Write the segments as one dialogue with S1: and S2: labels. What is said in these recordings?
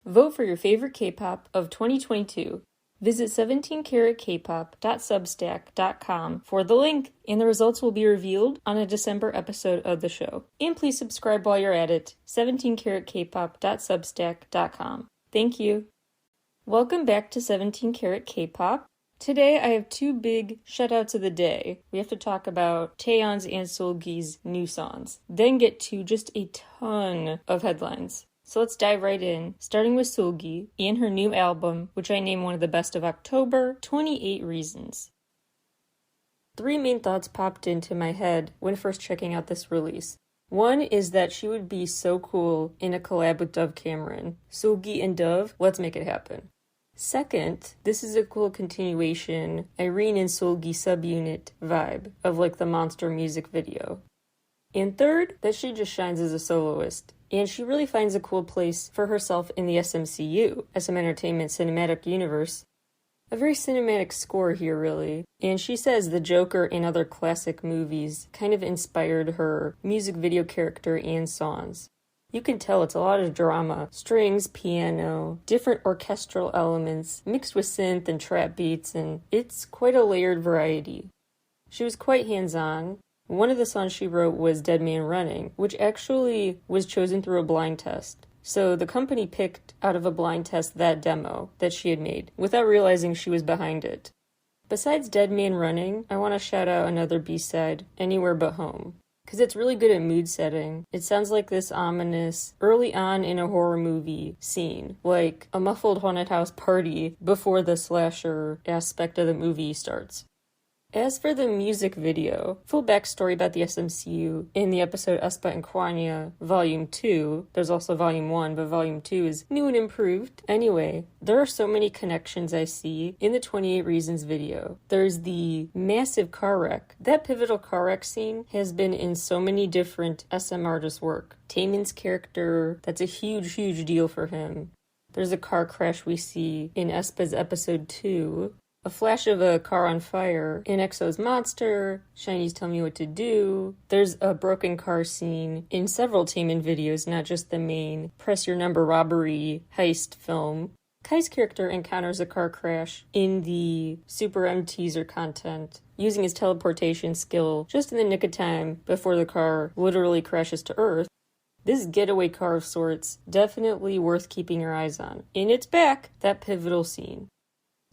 S1: Vote for your favorite K-pop of 2022. Visit 17caratkpop.substack.com for the link, and the results will be revealed on a December episode of the show. And please subscribe while you're at it, 17caratkpop.substack.com. Thank you. Welcome back to 17 Carat K-Pop. Today I have two big shoutouts of the day. We have to talk about Taeyong's and SEULGI's new songs, then get to just a ton of headlines. So let's dive right in, starting with SEULGI and her new album, which I named one of the best of October, 28 Reasons. Three main thoughts popped into my head when first checking out this release. One is that she would be so cool in a collab with Dove Cameron. SEULGI and Dove, let's make it happen. Second, this is a cool continuation, Irene and SEULGI subunit vibe of like the Monster music video. And third, that she just shines as a soloist. And she really finds a cool place for herself in the SMCU, SM Entertainment Cinematic Universe. A very cinematic score here, really. And she says the Joker and other classic movies kind of inspired her music video character and songs. You can tell it's a lot of drama, strings, piano, different orchestral elements, mixed with synth and trap beats, and it's quite a layered variety. She was quite hands-on. One of the songs she wrote was Dead Man Running, which actually was chosen through a blind test. So the company picked out of a blind test that demo that she had made, without realizing she was behind it. Besides Dead Man Running, I want to shout out another B-side, Anywhere But Home, because it's really good at mood setting. It sounds like this ominous, early on in a horror movie scene, like a muffled haunted house party before the slasher aspect of the movie starts. As for the music video, full backstory about the SMCU in the episode Aespa and Kwanya, Volume 2. There's also Volume 1, but Volume 2 is new and improved. Anyway, there are so many connections I see in the 28 Reasons video. There's the massive car wreck. That pivotal car wreck scene has been in so many different SM artists' work. Taemin's character, that's a huge, huge deal for him. There's a car crash we see in Aespa's episode 2. A flash of a car on fire in EXO's Monster, SHINee's Tell Me What to Do. There's a broken car scene in several Taemin videos, not just the main Press Your Number robbery heist film. Kai's character encounters a car crash in the Super M teaser content, using his teleportation skill just in the nick of time before the car literally crashes to Earth. This getaway car of sorts, definitely worth keeping your eyes on. And it's back, that pivotal scene.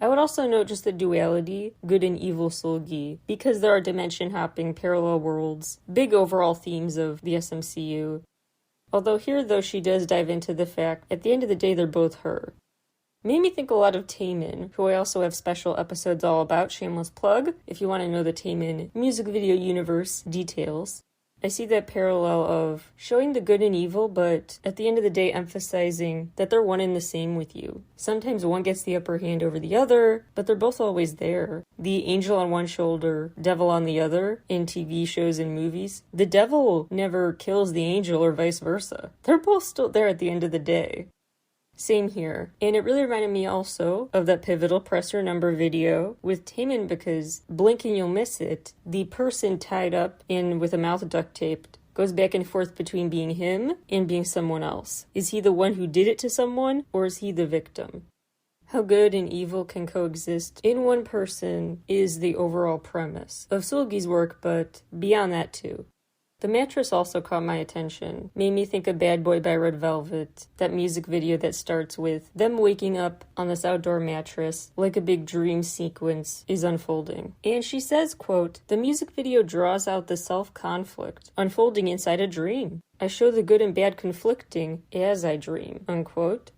S1: I would also note just the duality, good and evil SEULGI, because there are dimension-hopping parallel worlds, big overall themes of the SMCU. Although here, though, she does dive into the fact, at the end of the day, they're both her. Made me think a lot of Taemin, who I also have special episodes all about, shameless plug, if you want to know the Taemin music video universe details. I see that parallel of showing the good and evil, but at the end of the day emphasizing that they're one and the same with you. Sometimes one gets the upper hand over the other, but they're both always there. The angel on one shoulder, devil on the other, in TV shows and movies. The devil never kills the angel or vice versa. They're both still there at the end of the day. Same here. And it really reminded me also of that pivotal Press Your Number video with Taemin, because blink and you'll miss it. The person tied up and with a mouth duct taped goes back and forth between being him and being someone else. Is he the one who did it to someone, or is he the victim? How good and evil can coexist in one person is the overall premise of SEULGI's work, but beyond that too. The mattress also caught my attention, made me think of Bad Boy by Red Velvet, that music video that starts with them waking up on this outdoor mattress like a big dream sequence is unfolding. And she says, quote, "The music video draws out the self-conflict unfolding inside a dream. I show the good and bad conflicting as I dream," unquote.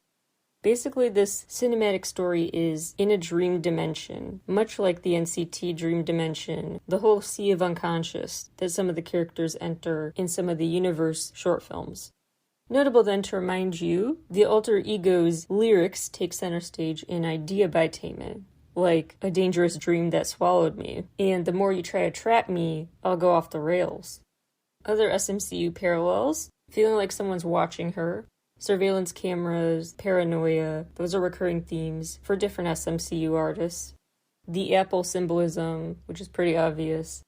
S1: Basically, this cinematic story is in a dream dimension, much like the NCT dream dimension, the whole sea of unconscious that some of the characters enter in some of the universe short films. Notable then to remind you, the alter ego's lyrics take center stage in Idea by Taemin, like a dangerous dream that swallowed me, and the more you try to trap me, I'll go off the rails. Other SMCU parallels, feeling like someone's watching her, surveillance cameras, paranoia, those are recurring themes for different SMCU artists. The apple symbolism, which is pretty obvious.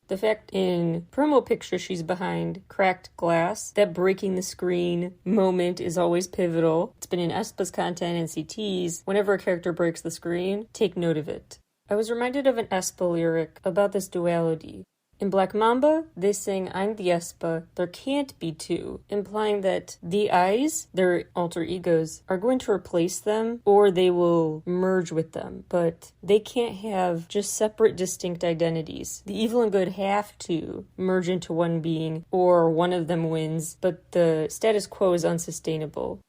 S1: The fact in promo picture she's behind cracked glass, that breaking the screen moment is always pivotal. It's been in aespa's content and CTs. Whenever a character breaks the screen, take note of it. I was reminded of an aespa lyric about this duality. In Black Mamba, they sing, "I'm the aespa, there can't be two," implying that the eyes, their alter egos, are going to replace them or they will merge with them, but they can't have just separate, distinct identities. The evil and good have to merge into one being, or one of them wins, but the status quo is unsustainable.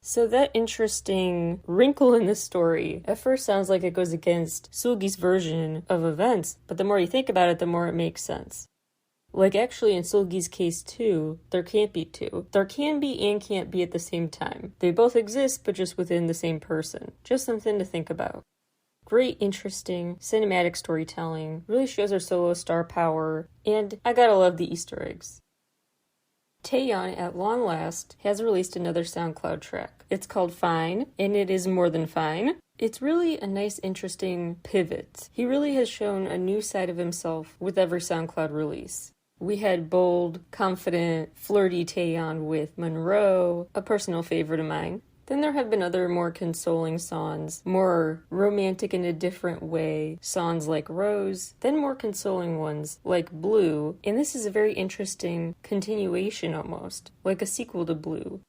S1: So that interesting wrinkle in the story at first sounds like it goes against SEULGI's version of events, but the more you think about it, the more it makes sense. Like actually in SEULGI's case too, there can't be two. There can be and can't be at the same time. They both exist, but just within the same person. Just something to think about. Great, interesting, cinematic storytelling, really shows her solo star power, and I gotta love the Easter eggs. TAEYONG, at long last, has released another SoundCloud track. It's called Fine, and it is more than fine. It's really a nice, interesting pivot. He really has shown a new side of himself with every SoundCloud release. We had bold, confident, flirty TAEYONG with Monroe, a personal favorite of mine. Then there have been other more consoling songs, more romantic in a different way, songs like Rose, then more consoling ones like Blue, and this is a very interesting continuation almost, like a sequel to Blue.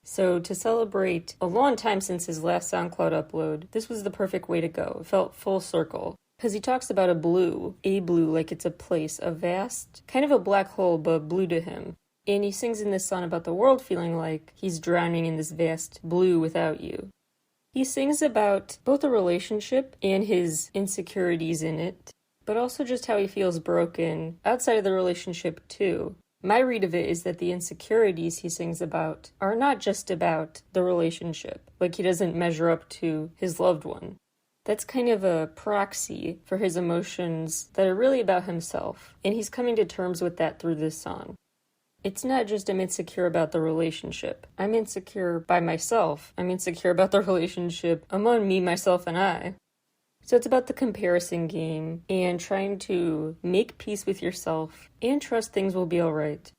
S1: So to celebrate a long time since his last SoundCloud upload, this was the perfect way to go. It felt full circle. Because he talks about a blue like it's a place, a vast, kind of a black hole, but blue to him. And he sings in this song about the world feeling like he's drowning in this vast blue without you. He sings about both a relationship and his insecurities in it, but also just how he feels broken outside of the relationship too. My read of it is that the insecurities he sings about are not just about the relationship, like he doesn't measure up to his loved one. That's kind of a proxy for his emotions that are really about himself, and he's coming to terms with that through this song. It's not just I'm insecure about the relationship. I'm insecure by myself. I'm insecure about the relationship among me, myself, and I. So it's about the comparison game and trying to make peace with yourself and trust things will be alright.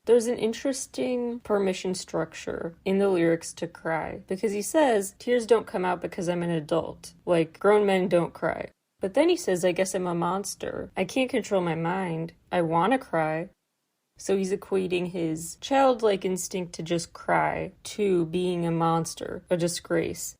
S1: There's an interesting permission structure in the lyrics to Cry, because he says, tears don't come out because I'm an adult. Like, grown men don't cry. But then he says, I guess I'm a monster. I can't control my mind. I want to cry. So he's equating his childlike instinct to just cry to being a monster, a disgrace.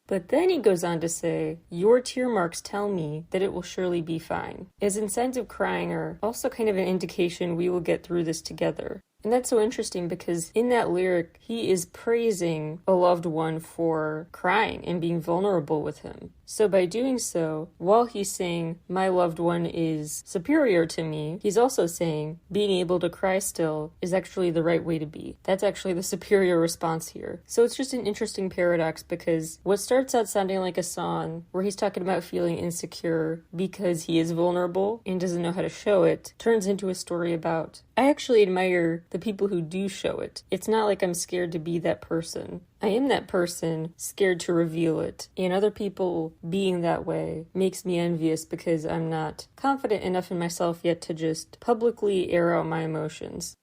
S1: But then he goes on to say, your tear marks tell me that it will surely be fine. As in signs of crying are also kind of an indication we will get through this together. And that's so interesting because in that lyric, he is praising a loved one for crying and being vulnerable with him. So by doing so, while he's saying, my loved one is superior to me, he's also saying, being able to cry still is actually the right way to be. That's actually the superior response here. So it's just an interesting paradox because what starts out sounding like a song where he's talking about feeling insecure because he is vulnerable and doesn't know how to show it, turns into a story about, I actually admire the people who do show it. It's not like I'm scared to be that person. I am that person, scared to reveal it. And other people being that way makes me envious because I'm not confident enough in myself yet to just publicly air out my emotions.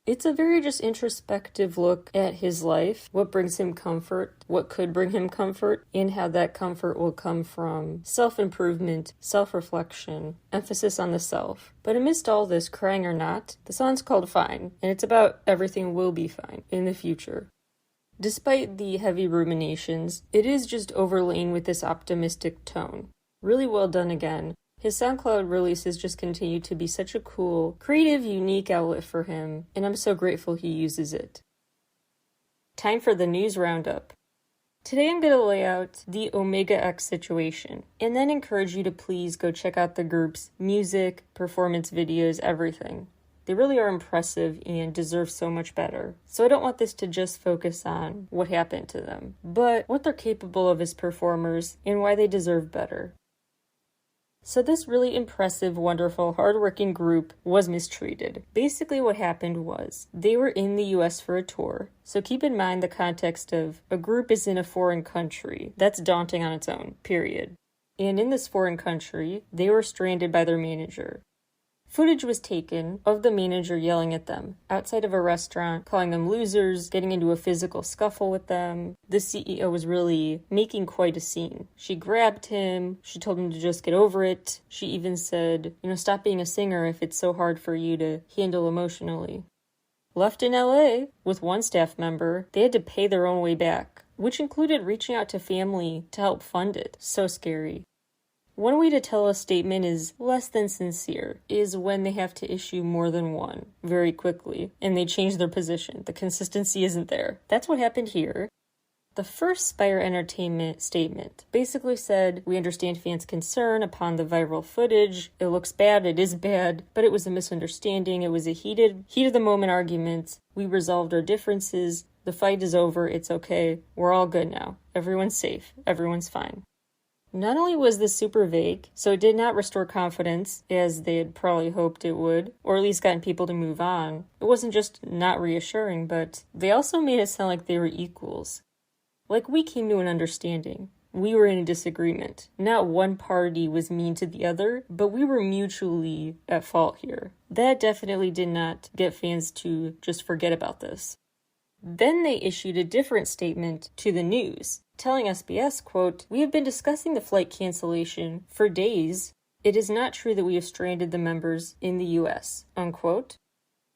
S1: It's a very just introspective look at his life, what brings him comfort, what could bring him comfort, and how that comfort will come from self-improvement, self-reflection, emphasis on the self. But amidst all this, crying or not, the song's called Fine, and it's about everything will be fine in the future. Despite the heavy ruminations, it is just overlain with this optimistic tone. Really well done again. His SoundCloud releases just continue to be such a cool, creative, unique outlet for him, and I'm so grateful he uses it. Time for the news roundup. Today I'm going to lay out the Omega X situation, and then encourage you to please go check out the group's music, performance videos, everything. They really are impressive and deserve so much better. So I don't want this to just focus on what happened to them, but what they're capable of as performers and why they deserve better. So this really impressive, wonderful, hardworking group was mistreated. Basically what happened was, they were in the US for a tour. So keep in mind the context of a group is in a foreign country. That's daunting on its own, period. And in this foreign country, they were stranded by their manager. Footage was taken of the manager yelling at them outside of a restaurant, calling them losers, getting into a physical scuffle with them. The CEO was really making quite a scene. She grabbed him. She told him to just get over it. She even said, stop being a singer if it's so hard for you to handle emotionally. Left in LA with one staff member, they had to pay their own way back, which included reaching out to family to help fund it. So scary. One way to tell a statement is less than sincere is when they have to issue more than one very quickly, and they change their position. The consistency isn't there. That's what happened here. The first Spire Entertainment statement basically said, we understand fans' concern upon the viral footage. It looks bad, it is bad, but it was a misunderstanding. It was a heat of the moment argument. We resolved our differences. The fight is over. It's okay. We're all good now. Everyone's safe. Everyone's fine. Not only was this super vague, so it did not restore confidence, as they had probably hoped it would, or at least gotten people to move on. It wasn't just not reassuring, but they also made it sound like they were equals. Like we came to an understanding. We were in a disagreement. Not one party was mean to the other, but we were mutually at fault here. That definitely did not get fans to just forget about this. Then they issued a different statement to the news, telling SBS, quote, we have been discussing the flight cancellation for days. It is not true that we have stranded the members in the U.S., unquote.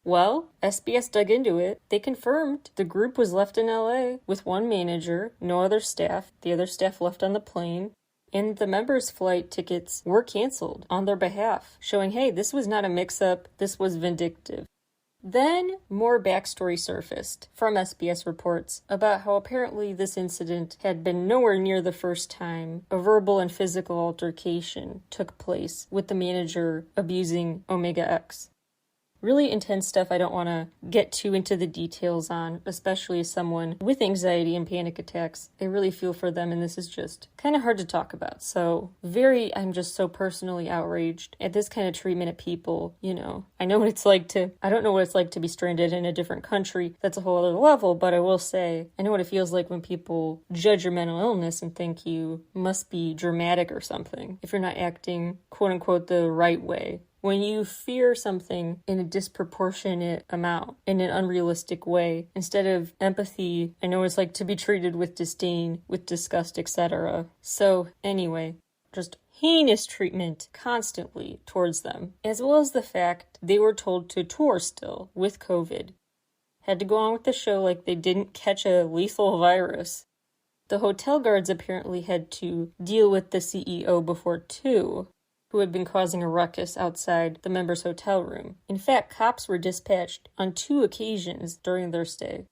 S1: Well, SBS dug into it. They confirmed the group was left in LA with one manager, no other staff, the other staff left on the plane, and the members' flight tickets were canceled on their behalf, showing, hey, this was not a mix-up, this was vindictive. Then, more backstory surfaced from SBS reports about how apparently this incident had been nowhere near the first time a verbal and physical altercation took place with the manager abusing Omega X. Really intense stuff I don't want to get too into the details on, especially as someone with anxiety and panic attacks. I really feel for them, and this is just kind of hard to talk about. I'm just so personally outraged at this kind of treatment of people. I don't know what it's like to be stranded in a different country. That's a whole other level, but I will say, I know what it feels like when people judge your mental illness and think you must be dramatic or something if you're not acting, quote unquote, the right way. When you fear something in a disproportionate amount, in an unrealistic way, instead of empathy, I know what it's like to be treated with disdain, with disgust, etc. So, anyway, just heinous treatment constantly towards them, as well as the fact they were told to tour still with COVID. Had to go on with the show like they didn't catch a lethal virus. The hotel guards apparently had to deal with the CEO before too, who had been causing a ruckus outside the members' hotel room. In fact, cops were dispatched on 2 occasions during their stay.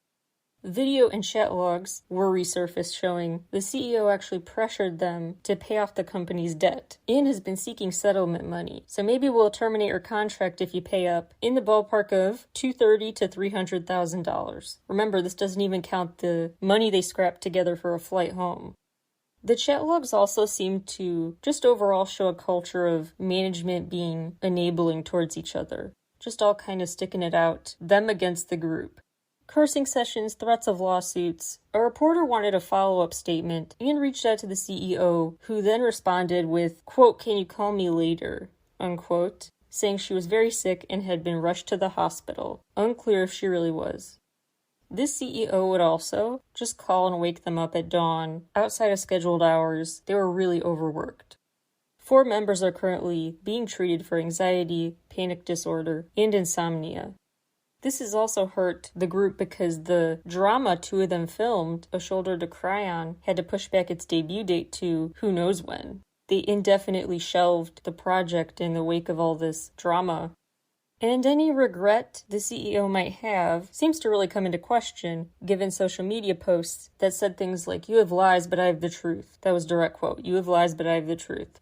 S1: Video and chat logs were resurfaced showing the CEO actually pressured them to pay off the company's debt and has been seeking settlement money. So maybe we'll terminate your contract if you pay up in the ballpark of $230,000 to $300,000. Remember, this doesn't even count the money they scrapped together for a flight home. The chat logs also seem to just overall show a culture of management being enabling towards each other. Just all kind of sticking it out, them against the group. Cursing sessions, threats of lawsuits. A reporter wanted a follow-up statement and reached out to the CEO, who then responded with, quote, can you call me later, unquote, saying she was very sick and had been rushed to the hospital. Unclear if she really was. This CEO would also just call and wake them up at dawn, outside of scheduled hours. They were really overworked. 4 members are currently being treated for anxiety, panic disorder, and insomnia. This has also hurt the group because the drama 2 of them filmed, A Shoulder to Cry On, had to push back its debut date to who knows when. They indefinitely shelved the project in the wake of all this drama. And any regret the CEO might have seems to really come into question, given social media posts that said things like, you have lies, but I have the truth. That was a direct quote. You have lies, but I have the truth.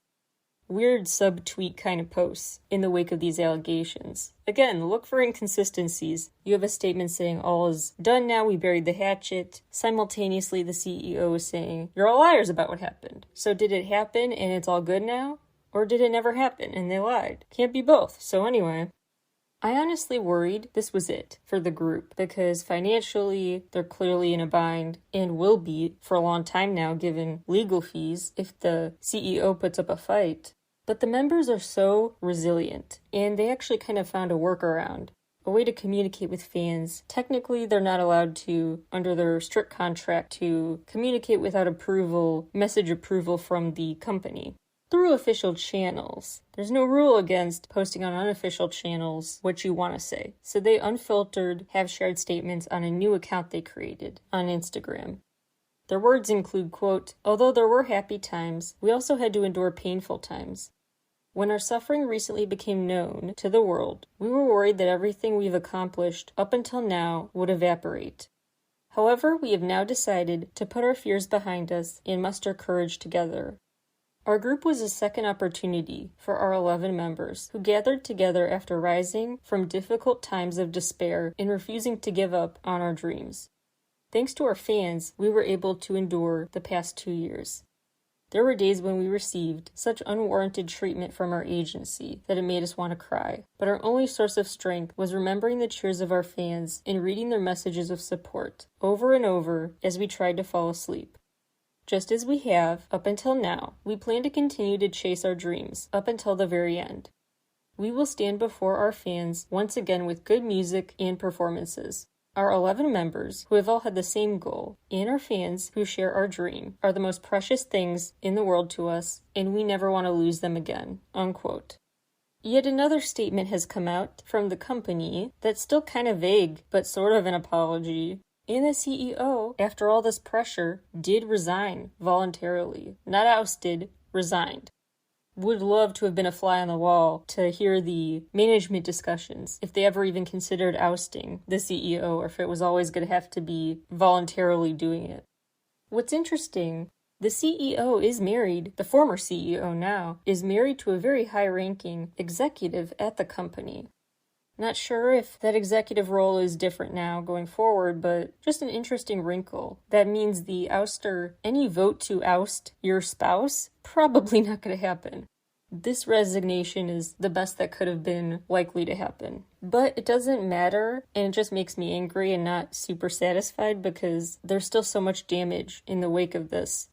S1: Weird sub-tweet kind of posts in the wake of these allegations. Again, look for inconsistencies. You have a statement saying all is done now, we buried the hatchet. Simultaneously, the CEO is saying, you're all liars about what happened. So did it happen and it's all good now? Or did it never happen and they lied? Can't be both. So anyway, I honestly worried this was it for the group because financially they're clearly in a bind and will be for a long time now given legal fees if the CEO puts up a fight. But the members are so resilient, and they actually kind of found a workaround, a way to communicate with fans. Technically, they're not allowed to, under their strict contract, to communicate without message approval from the company. Through official channels. There's no rule against posting on unofficial channels what you want to say. So they unfiltered have shared statements on a new account they created on Instagram. Their words include, quote, "Although there were happy times, we also had to endure painful times. When our suffering recently became known to the world, we were worried that everything we've accomplished up until now would evaporate. However, we have now decided to put our fears behind us and muster courage together. Our group was a second opportunity for our 11 members who gathered together after rising from difficult times of despair and refusing to give up on our dreams. Thanks to our fans, we were able to endure the past 2 years. There were days when we received such unwarranted treatment from our agency that it made us want to cry, but our only source of strength was remembering the cheers of our fans and reading their messages of support over and over as we tried to fall asleep. Just as we have, up until now, we plan to continue to chase our dreams, up until the very end. We will stand before our fans once again with good music and performances. Our 11 members, who have all had the same goal, and our fans who share our dream, are the most precious things in the world to us, and we never want to lose them again." Unquote. Yet another statement has come out from the company that's still kind of vague, but sort of an apology. And the CEO, after all this pressure, did resign voluntarily. Not ousted, resigned. Would love to have been a fly on the wall to hear the management discussions, if they ever even considered ousting the CEO, or if it was always going to have to be voluntarily doing it. What's interesting, the CEO is married, the former CEO now, is married to a very high-ranking executive at the company. Not sure if that executive role is different now going forward, but just an interesting wrinkle. That means the ouster, any vote to oust your spouse, probably not going to happen. This resignation is the best that could have been likely to happen. But it doesn't matter, and it just makes me angry and not super satisfied because there's still so much damage in the wake of this.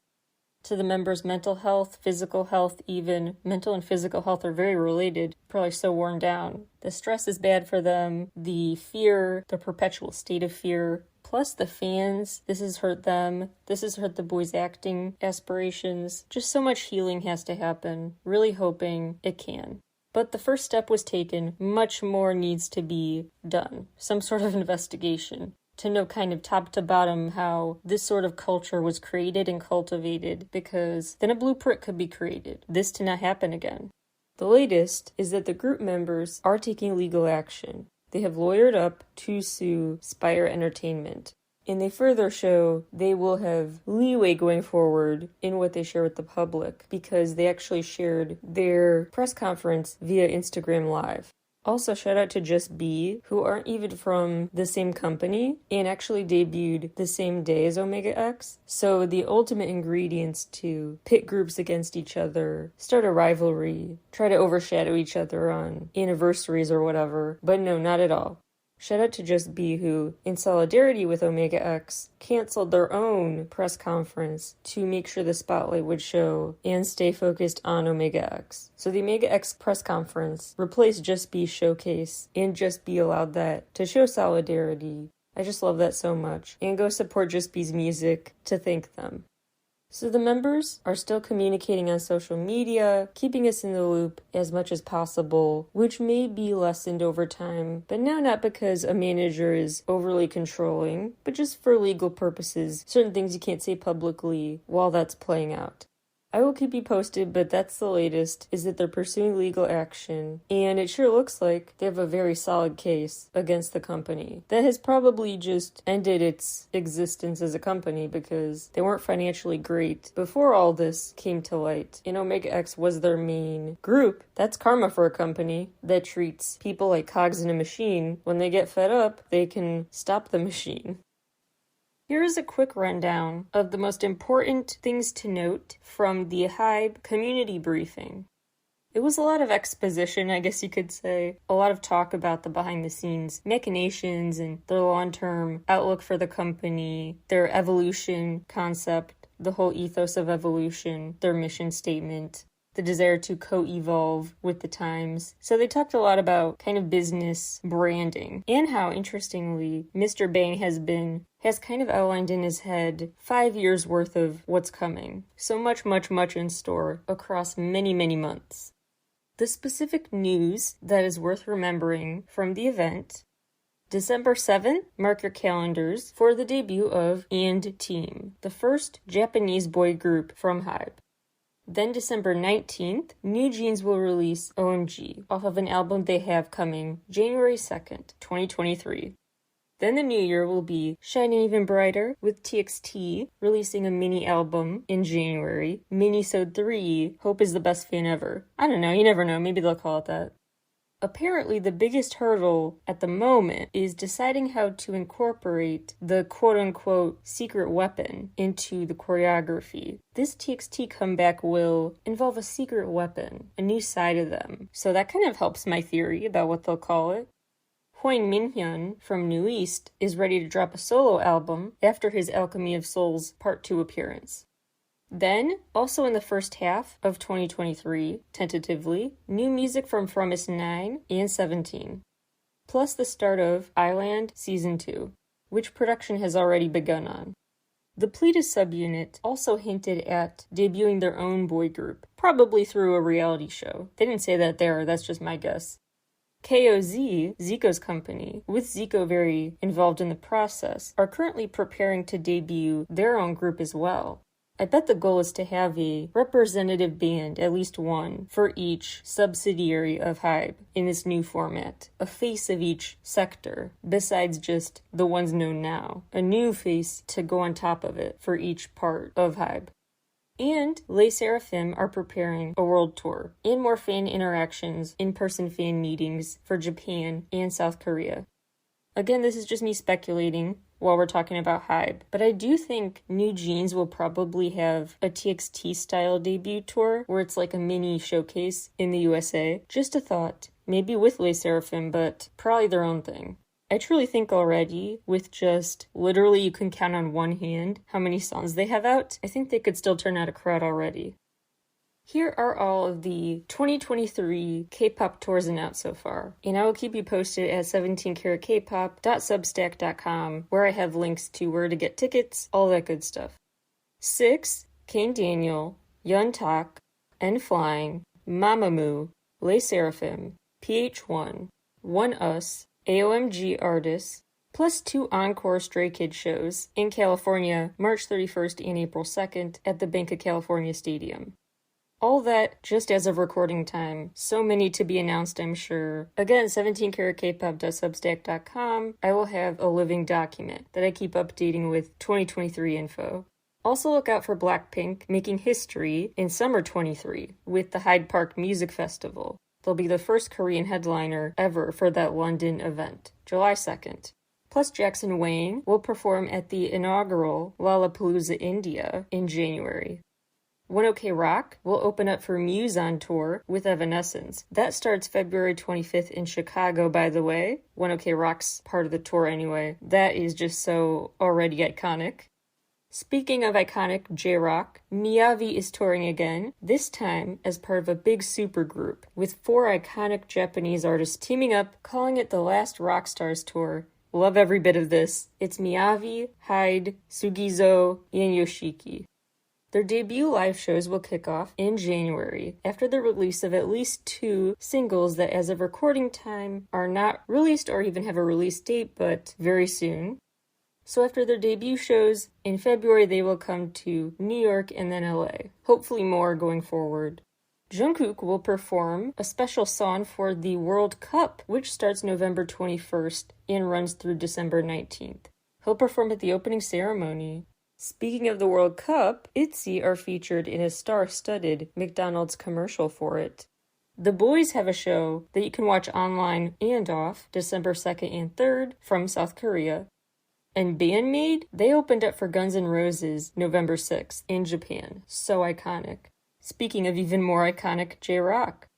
S1: To the members' mental health, physical health even. Mental and physical health are very related, probably so worn down. The stress is bad for them, the fear, the perpetual state of fear, plus the fans. This has hurt them. This has hurt the boys' acting aspirations. Just so much healing has to happen. Really hoping it can. But the first step was taken. Much more needs to be done. Some sort of investigation to know kind of top to bottom how this sort of culture was created and cultivated, because then a blueprint could be created, this to not happen again. The latest is that the group members are taking legal action. They have lawyered up to sue Spire Entertainment, and they further show they will have leeway going forward in what they share with the public, because they actually shared their press conference via Instagram Live. Also, shout out to Just Be, who aren't even from the same company and actually debuted the same day as Omega X. So the ultimate ingredients to pit groups against each other, start a rivalry, try to overshadow each other on anniversaries or whatever. But no, not at all. Shout out to Just Be, who, in solidarity with Omega X, canceled their own press conference to make sure the spotlight would show and stay focused on Omega X. So the Omega X press conference replaced Just Be's showcase, and Just Be allowed that to show solidarity. I just love that so much. And go support Just Be's music to thank them. So the members are still communicating on social media, keeping us in the loop as much as possible, which may be lessened over time, but now not because a manager is overly controlling, but just for legal purposes, certain things you can't say publicly while that's playing out. I will keep you posted, but that's the latest, is that they're pursuing legal action, and it sure looks like they have a very solid case against the company that has probably just ended its existence as a company because they weren't financially great before all this came to light. And Omega X was their main group. That's karma for a company that treats people like cogs in a machine. When they get fed up, they can stop the machine. Here is a quick rundown of the most important things to note from the HYBE community briefing. It was a lot of exposition, I guess you could say. A lot of talk about the behind-the-scenes machinations and their long-term outlook for the company, their evolution concept, the whole ethos of evolution, their mission statement. the desire to co-evolve with the times. So they talked a lot about kind of business branding and how, interestingly, Mr. Bang has kind of outlined in his head 5 years worth of what's coming. So much in store across many, many months. The specific news that is worth remembering from the event: December 7th, mark your calendars for the debut of And Team, the first Japanese boy group from HYBE. Then December 19th, New Jeans will release OMG off of an album they have coming January 2nd, 2023. Then the new year will be Shining Even Brighter with TXT releasing a mini album in January. Minisode 3, Hope is the Best Fan Ever. I don't know, you never know, maybe they'll call it that. Apparently, the biggest hurdle at the moment is deciding how to incorporate the quote-unquote secret weapon into the choreography. This TXT comeback will involve a secret weapon, a new side of them. So that kind of helps my theory about what they'll call it. Hwang Minhyun from New East is ready to drop a solo album after his Alchemy of Souls Part 2 appearance. Then, also in the first half of 2023, tentatively, new music from Fromis9 and 17, plus the start of Island Season 2, which production has already begun on. The Pledis subunit also hinted at debuting their own boy group, probably through a reality show. They didn't say that there, that's just my guess. KOZ, Zico's company, with Zico very involved in the process, are currently preparing to debut their own group as well. I bet the goal is to have a representative band, at least one, for each subsidiary of HYBE in this new format. A face of each sector, besides just the ones known now. A new face to go on top of it for each part of HYBE. And Les Seraphim are preparing a world tour and more fan interactions, in-person fan meetings for Japan and South Korea. Again, this is just me speculating while we're talking about HYBE, but I do think New Jeans will probably have a TXT-style debut tour where it's like a mini showcase in the USA. Just a thought. Maybe with Les Seraphim, but probably their own thing. I truly think already, with just literally you can count on one hand how many songs they have out, I think they could still turn out a crowd already. Here are all of the 2023 K-pop tours announced so far, and I will keep you posted at 17caratkpop.substack.com, where I have links to where to get tickets, all that good stuff. 6. Kane Daniel, Yun Tak, N-Flying, Mamamoo, Les Seraphim, PH1, One Us, AOMG artists, plus 2 encore Stray Kids shows in California, March 31st and April 2nd at the Bank of California Stadium. All that just as of recording time. So many to be announced, I'm sure. Again, 17caratkpop.substack.com. I will have a living document that I keep updating with 2023 info. Also look out for Blackpink making history in summer 23 with the Hyde Park Music Festival. They'll be the first Korean headliner ever for that London event, July 2nd. Plus Jackson Wang will perform at the inaugural Lollapalooza India in January. 1OK Rock will open up for Muse on tour with Evanescence. That starts February 25th in Chicago, by the way. 1OK Rock's part of the tour anyway. That is just so already iconic. Speaking of iconic J-Rock, Miyavi is touring again, this time as part of a big supergroup, with 4 iconic Japanese artists teaming up, calling it the Last Rockstars Tour. Love every bit of this. It's Miyavi, Hyde, Sugizo, and Yoshiki. Their debut live shows will kick off in January, after the release of at least 2 singles that as of recording time are not released or even have a release date, but very soon. So after their debut shows in February, they will come to New York and then LA. Hopefully more going forward. Jungkook will perform a special song for the World Cup, which starts November 21st and runs through December 19th. He'll perform at the opening ceremony. Speaking of the World Cup, ITZY are featured in a star-studded McDonald's commercial for it. The Boys have a show that you can watch online and off December 2nd and 3rd from South Korea. And Bandmade, they opened up for Guns N' Roses November 6th in Japan. So iconic. Speaking of even more iconic J-Rock.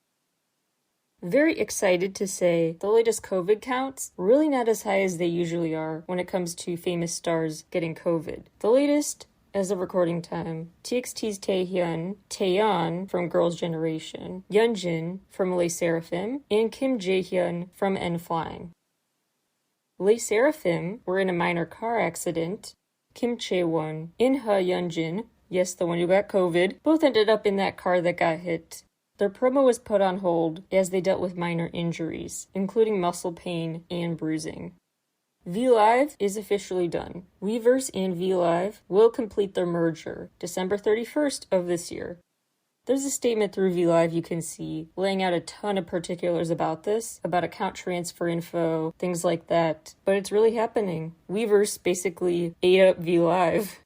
S1: Very excited to say the latest COVID counts, really not as high as they usually are when it comes to famous stars getting COVID. The latest as of recording time. TXT's TAEYOng from Girls' Generation, Yeonjin from Les Seraphim, and Kim Jae-hyun from N-Flying. Les Seraphim were in a minor car accident. Kim Chae-won and Ha Yeonjin, yes, the one who got COVID, both ended up in that car that got hit. Their promo was put on hold as they dealt with minor injuries, including muscle pain and bruising. V-Live is officially done. Weverse and V-Live will complete their merger December 31st of this year. There's a statement through V-Live you can see, laying out a ton of particulars about this, about account transfer info, things like that, but it's really happening. Weverse basically ate up V-Live.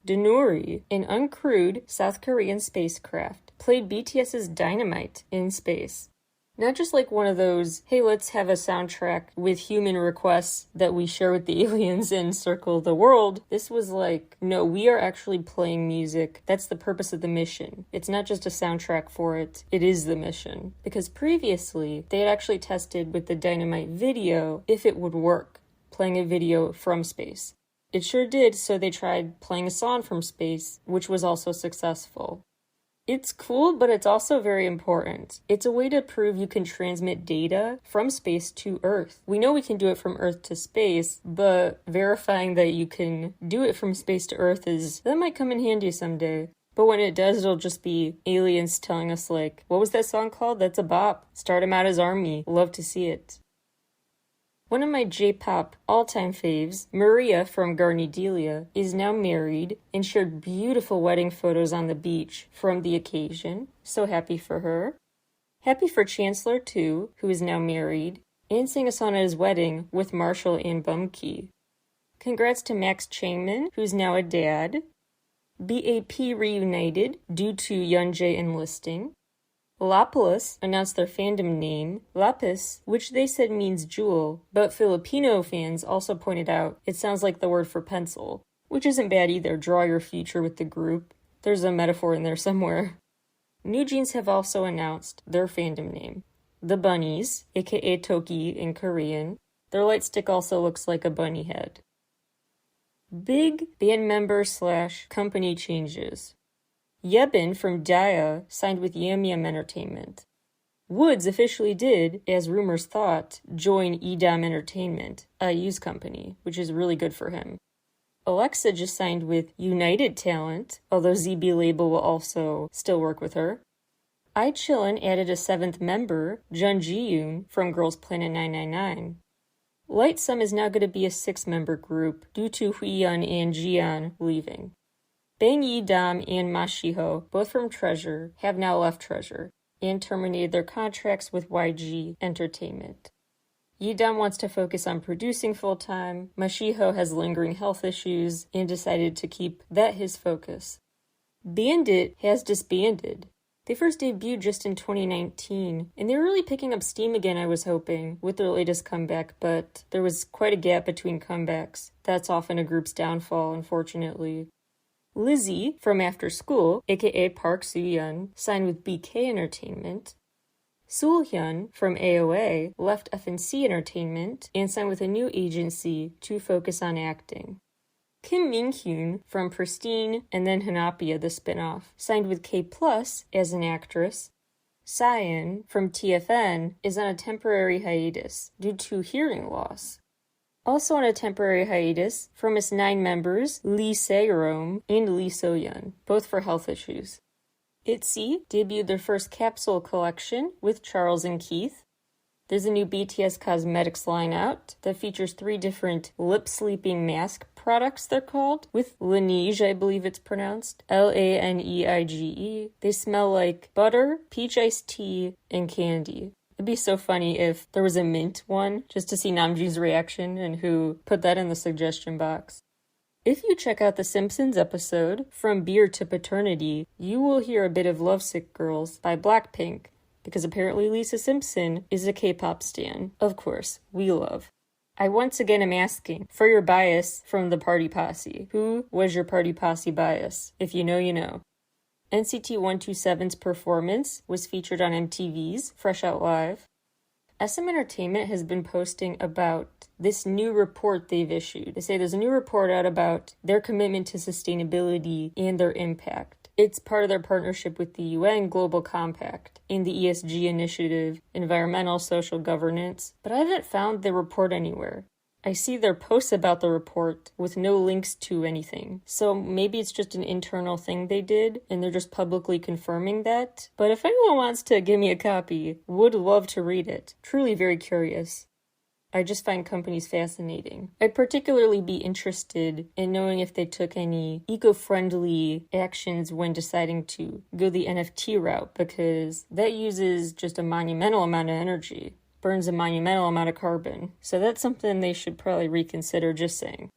S1: Danuri, an uncrewed South Korean spacecraft, played BTS's Dynamite in space. Not just like one of those, hey, let's have a soundtrack with human requests that we share with the aliens and circle the world. This was like, no, we are actually playing music. That's the purpose of the mission. It's not just a soundtrack for it. It is the mission. Because previously, they had actually tested with the Dynamite video if it would work, playing a video from space. It sure did, so they tried playing a song from space, which was also successful. It's cool, but it's also very important. It's a way to prove you can transmit data from space to Earth. We know we can do it from Earth to space, but verifying that you can do it from space to Earth that might come in handy someday. But when it does, it'll just be aliens telling us like, what was that song called? That's a bop. Start him out as ARMY. Love to see it. One of my J-pop all-time faves, Maria from Garnidelia, is now married and shared beautiful wedding photos on the beach from the occasion. So happy for her. Happy for Chancellor too, who is now married, and sang a song at his wedding with Marshall and Bumkey. Congrats to Max Changmin, who's now a dad. BAP reunited due to Yeonjae enlisting. Lapis announced their fandom name, Lapis, which they said means jewel, but Filipino fans also pointed out it sounds like the word for pencil, which isn't bad either. Draw your future with the group. There's a metaphor in there somewhere. New Jeans have also announced their fandom name, The Bunnies, aka Toki in Korean. Their light stick also looks like a bunny head. Big band member / company changes. Yebin from Daya signed with Yam Yam Entertainment. Woods officially did, as rumors thought, join Edam Entertainment, IU's company, which is really good for him. Alexa just signed with United Talent, although ZB Label will also still work with her. iChillin added a 7th member, Jun Ji-yoon, from Girls Planet 999. Lightsum is now going to be a 6-member group due to Huiyeon and Jian leaving. Bang Yi-dam and Ma Shiho, both from Treasure, have now left Treasure and terminated their contracts with YG Entertainment. Yi-dam wants to focus on producing full-time. Ma Shiho has lingering health issues and decided to keep that his focus. Bandit has disbanded. They first debuted just in 2019, and they were really picking up steam again, I was hoping, with their latest comeback, but there was quite a gap between comebacks. That's often a group's downfall, unfortunately. Lizzie from After School, aka Park Soo-yeon, signed with BK Entertainment. Seulgi from AOA left FNC Entertainment and signed with a new agency to focus on acting. Kim Min-hyun from Pristine and then Hanapia, the spin-off, signed with K+ as an actress. Cyan from TFN is on a temporary hiatus due to hearing loss. Also on a temporary hiatus from its 9 members, Lee Se-rom and Lee So-yeon, both for health issues. ITZY debuted their first capsule collection with Charles and Keith. There's a new BTS cosmetics line out that features 3 different lip-sleeping mask products, they're called, with Laneige, I believe it's pronounced, Laneige. They smell like butter, peach iced tea, and candy. It'd be so funny if there was a mint one, just to see Namjoon's reaction and who put that in the suggestion box. If you check out the Simpsons episode, From Beer to Paternity, you will hear a bit of Lovesick Girls by Blackpink, because apparently Lisa Simpson is a K-pop stan. Of course, we love. I once again am asking for your bias from the Party Posse. Who was your Party Posse bias? If you know, you know. NCT 127's performance was featured on MTV's Fresh Out Live. SM Entertainment has been posting about this new report they've issued. They say there's a new report out about their commitment to sustainability and their impact. It's part of their partnership with the UN Global Compact and the ESG initiative, Environmental Social Governance, but I haven't found the report anywhere. I see their posts about the report with no links to anything. So maybe it's just an internal thing they did and they're just publicly confirming that. But if anyone wants to give me a copy, would love to read it. Truly very curious. I just find companies fascinating. I'd particularly be interested in knowing if they took any eco-friendly actions when deciding to go the NFT route, because that uses just a monumental amount of energy. Burns a monumental amount of carbon. So that's something they should probably reconsider, just saying.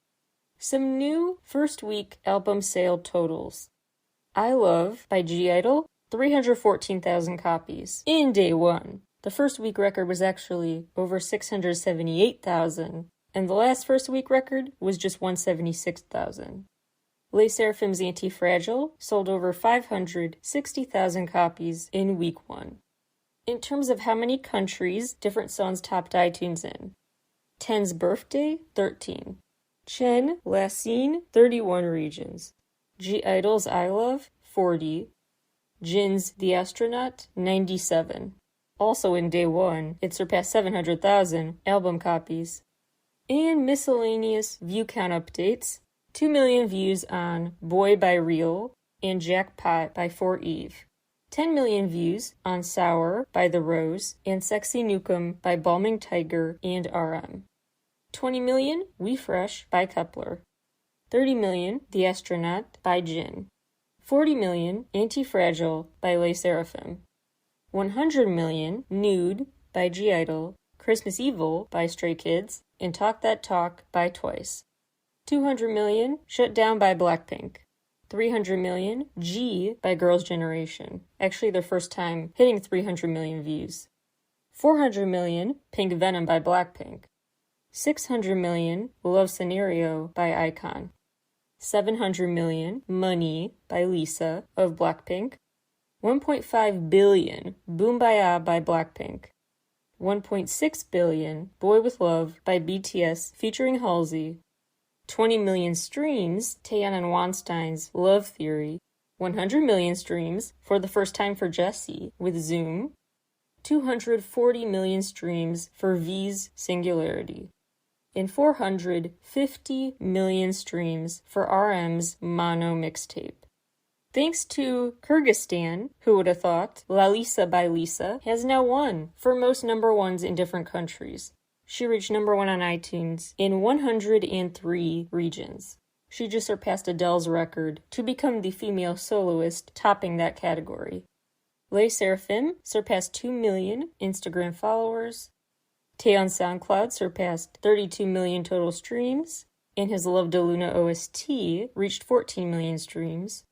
S1: Some new first week album sale totals. I Love by G-Idol, 314,000 copies in day one. The first week record was actually over 678,000, and the last first week record was just 176,000. Les Seraphim's Anti-Fragile sold over 560,000 copies in week one. In terms of how many countries different songs topped iTunes in, Ten's Birthday, 13. Chen, Last Seen, 31 regions. G-Idol's I Love, 40. Jin's The Astronaut, 97. Also in day one, it surpassed 700,000 album copies. And miscellaneous view count updates, 2 million views on Boy by Real and Jackpot by 4Eve. 10 million views on Sour by The Rose and Sexy Nukem by Balming Tiger and RM. 20 million We Fresh by Kepler. 30 million The Astronaut by Jin. 40 million Anti-Fragile by Les Seraphim. 100 million Nude by G-Idol, Christmas Evil by Stray Kids, and Talk That Talk by Twice. 200 million Shut Down by Blackpink. 300 million G by Girls' Generation. Actually, their first time hitting 300 million views. 400 million Pink Venom by Blackpink. 600 million Love Scenario by iKON. 700 million Money by Lisa of Blackpink. 1.5 billion Boombayah by Blackpink. 1.6 billion Boy With Love by BTS featuring Halsey. 20 million streams, Taeyeon and Weinstein's Love Theory. 100 million streams for the first time for Jessie with Zoom. 240 million streams for V's Singularity. And 450 million streams for RM's Mono mixtape. Thanks to Kyrgyzstan, who would have thought, La Lisa by Lisa has now won for most number ones in different countries. She reached number one on iTunes in 103 regions. She just surpassed Adele's record to become the female soloist topping that category. Les Seraphim surpassed 2 million Instagram followers. Taeyeon's SoundCloud surpassed 32 million total streams, and his Love de Luna OST reached 14 million streams.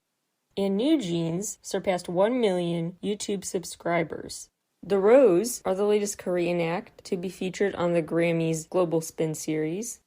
S1: And New Jeans surpassed 1 million YouTube subscribers. The Rose are the latest Korean act to be featured on the Grammys Global Spin series.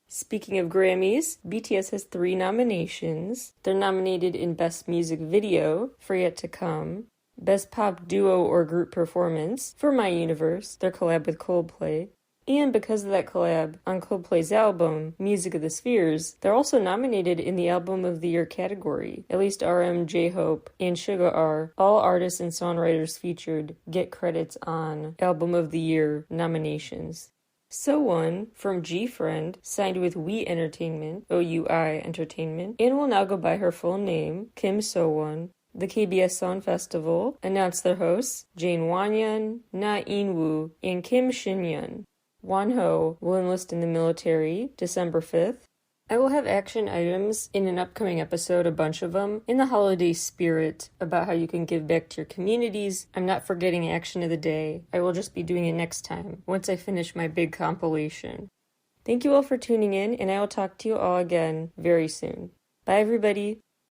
S1: Speaking of Grammys, BTS has 3 nominations. They're nominated in Best Music Video for Yet to Come, Best Pop Duo or Group Performance for My Universe, their collab with Coldplay, and because of that collab on Coldplay's album, Music of the Spheres, they're also nominated in the Album of the Year category. At least RM, J-Hope, and Suga are, all artists and songwriters featured, get credits on Album of the Year nominations. So1 from G-Friend signed with We Entertainment, OUI Entertainment, and will now go by her full name, Kim So1. The KBS Song Festival announced their hosts, Jane Wanyan, Na In-woo, and Kim Shin-yeon. Wonho will enlist in the military December 5th. I will have action items in an upcoming episode, a bunch of them, in the holiday spirit about how you can give back to your communities. I'm not forgetting action of the day. I will just be doing it next time, once I finish my big compilation. Thank you all for tuning in, and I will talk to you all again very soon. Bye, everybody.